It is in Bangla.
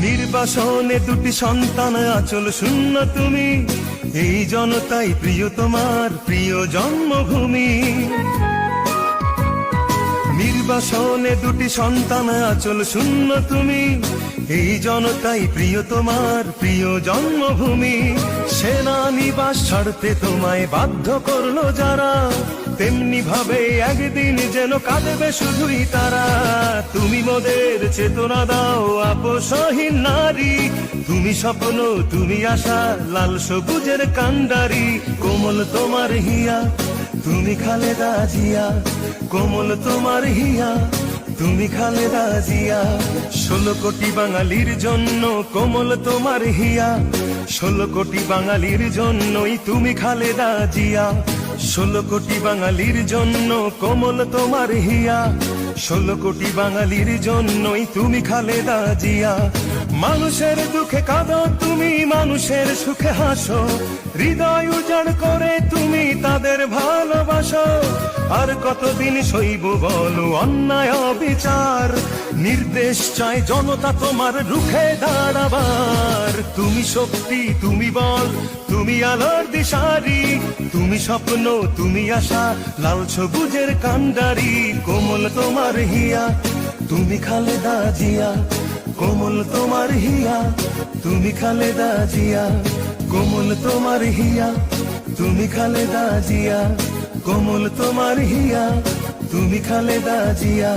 নির্বাসনে দুটি সন্তান আঁচল শূন্য তুমি, এই জনতাই প্রিয় তোমার প্রিয় জন্মভূমি। নির্বাসনে দুটি সন্তান আঁচল শূন্য তুমি, এই জনতাই প্রিয় তোমার প্রিয় জন্মভূমি। সেনানিবাস ছাড়তে তোমায় বাধ্য করলো যারা, তেমনি ভাবে একদিন যেন কাঁদবে শুধুই তারা। তুমি মোদের চেতনা দাও আপোষহীন নারী, তুমি স্বপ্ন তুমি আশা লাল সবুজের কান্ডারি। কোমল তোমার হিয়া তুমি খালেদা জিয়া, কোমল তোমার হিয়া তুমি খালেদা জিয়া। 16 কোটি বাঙালির জন্য কোমল তোমার হিয়া, 16 কোটি বাঙালির জন্যই তুমি খালেদা জিয়া। 16 কোটি বাঙালির জন্য কোমল তোমার হিয়া, 16 কোটি বাঙালির জন্যই তুমি খালেদা জিয়া। মানুষের দুঃখে কাঁদো তুমি, মানুষের সুখে হাসো, হৃদয় উজাড় করে তুমি তাদের ভালোবাসো। আর কতদিন সইব বলো অন্যায় অবিচার, নির্দেশ চায় জনতা তোমার রুখে দাঁড়াবার। তুমি শক্তি তুমি বল তুমি আলোর দিশারি, তুমি স্বপ্ন তুমি আশা লাল সবুজের কান্ডারি। কোমল তোমার হিয়া তুমি খালেদা জিয়া, কোমল তোমার হিয়া তুমি খালেদা জিয়া। কোমল তোমার হিয়া তুমি খালেদা জিয়া, কোমল তোমার হিয়া তুমি খালেদা জিয়া।